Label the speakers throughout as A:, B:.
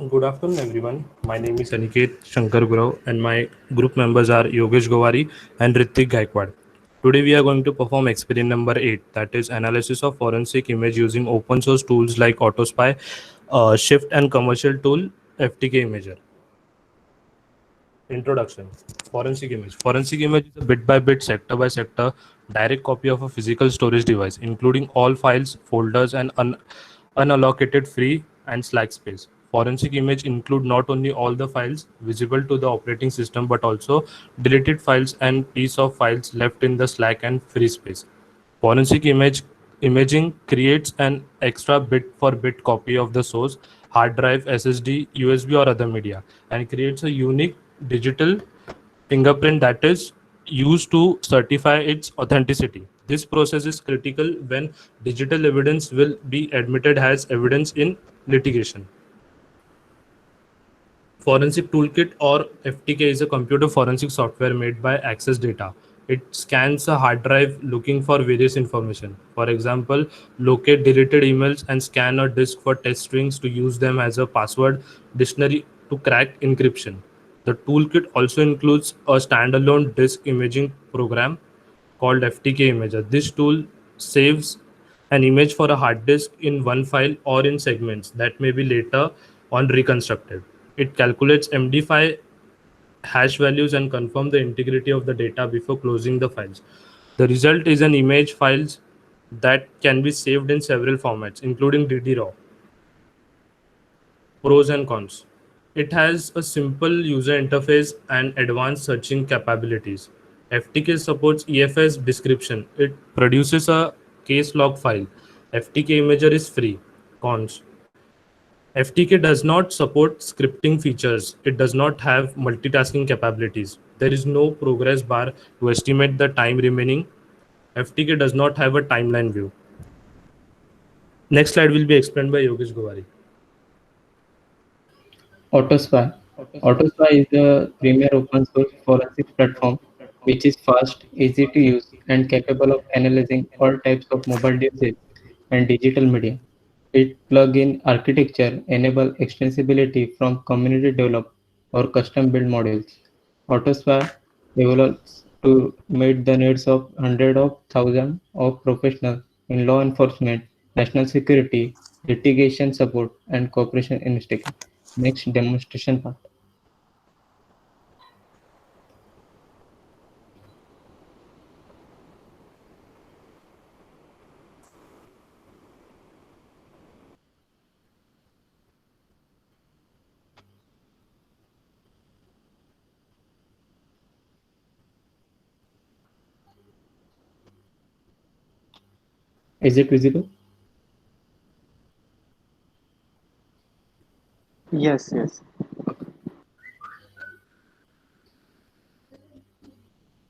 A: Good afternoon, everyone. My name is Aniket Shankar Gurau, and my group members are Yogesh Govari and Ritik Gaikwad. Today, we are going to perform experiment number 8, that is analysis of forensic image using open source tools like AutoSpy, Shift, and commercial tool FTK Imager. Introduction. Forensic image. Forensic image is a bit by bit, sector by sector, direct copy of a physical storage device, including all files, folders, and unallocated free and slack space. Forensic image include not only all the files visible to the operating system, but also deleted files and piece of files left in the slack and free space. Forensic imaging creates an extra bit for bit copy of the source hard drive, SSD, USB, or other media, and creates a unique digital fingerprint that is used to certify its authenticity. This process is critical when digital evidence will be admitted as evidence in litigation. Forensic Toolkit or FTK is a computer forensic software made by Access Data. It scans a hard drive looking for various information. For example, locate deleted emails and scan a disk for test strings to use them as a password dictionary to crack encryption. The toolkit also includes a standalone disk imaging program called FTK Imager. This tool saves an image for a hard disk in one file or in segments that may be later on reconstructed. It calculates MD5 hash values and confirms the integrity of the data before closing the files. The result is an image files that can be saved in several formats, including DD-RAW. Pros and cons. It has a simple user interface and advanced searching capabilities. FTK supports EFS description. It produces a case log file. FTK Imager is free. Cons. FTK does not support scripting features. It does not have multitasking capabilities. There is no progress bar to estimate the time remaining. FTK does not have a timeline view. Next slide will be explained by Yogesh Govari.
B: AutoSpy. AutoSpy is the premier open source forensic platform which is fast, easy to use, and capable of analyzing all types of mobile devices and digital media. Its plug-in architecture enables extensibility from community developed or custom built modules. AutoSpy develops to meet the needs of hundreds of thousands of professionals in law enforcement, national security, litigation support, and cooperation investigation. Next demonstration part. Is it visible?
C: Yes, yes.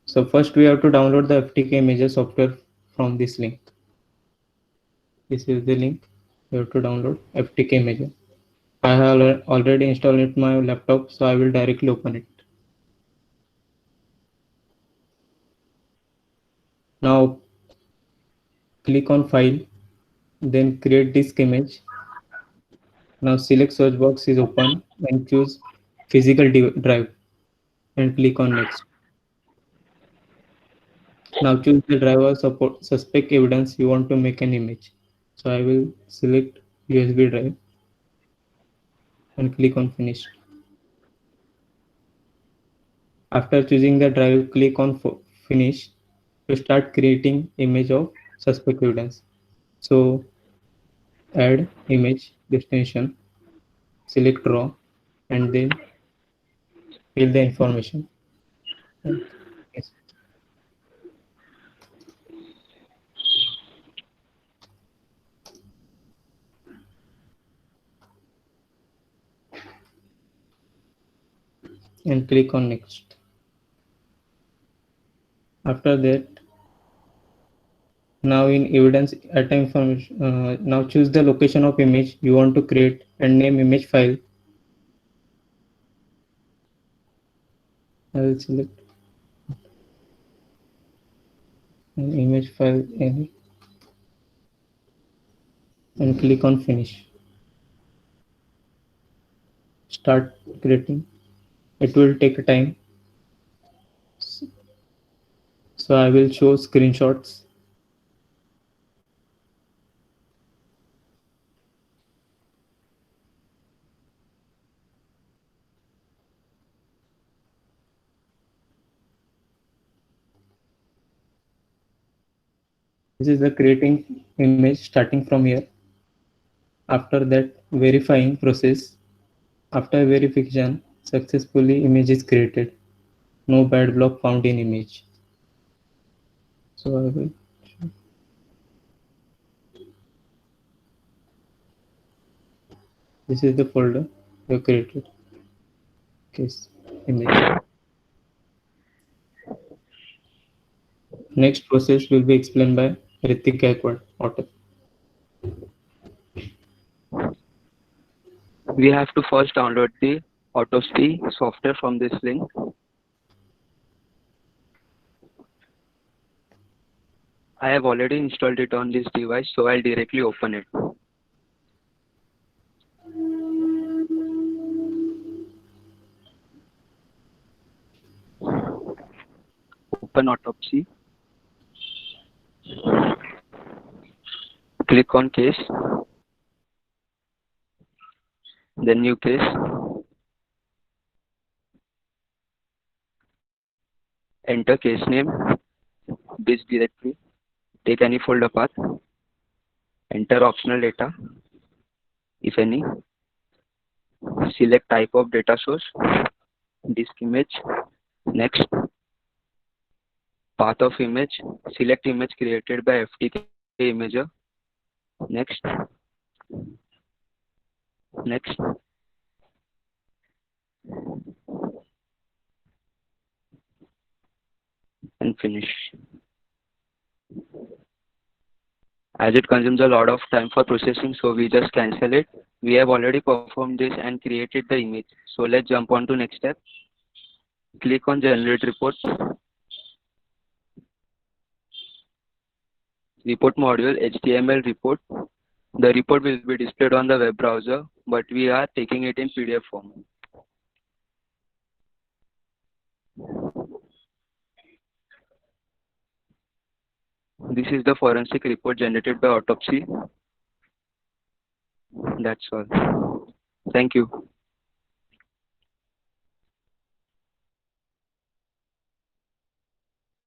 B: So first we have to download the FTK Imager software from this link. This is the link. You have to download FTK Imager. I have already installed it on my laptop, so I will directly open it. Now click on File, then Create Disk Image. Now select search box is open and choose Physical Drive and click on Next. Now choose the driver support suspect evidence you want to make an image. So I will select USB drive and click on Finish. After choosing the drive, click on Finish to start creating image of suspect evidence. So add image destination, select raw, and then fill the information. Yes. And click on Next. After that, now in evidence item information, now choose the location of image you want to create and name image file. I will select an image file and click on Finish. start creating. It will take time. So I will show screenshots. This is the creating image starting from here. After that verifying process, after verification, successfully image is created. No bad block found in image. So I will. This is the folder we have created. Case image. Next process will be explained by Ritik Gaikwad, author.
C: We have to first download the Autopsy software from this link. I have already installed it on this device, so I'll directly open it. Open Autopsy. Click on case. Then new case. Enter case name, disk directory. Take any folder path. Enter optional data, if any. Select type of data source, disk image. Next, path of image. Select image created by FTK Imager. Next, next, and finish. As it consumes a lot of time for processing, so we just cancel it. We have already performed this and created the image. So let's jump on to next step. Click on generate report. Report module, HTML report. The report will be displayed on the web browser, but we are taking it in PDF form. This is the forensic report generated by Autopsy. That's all. Thank you.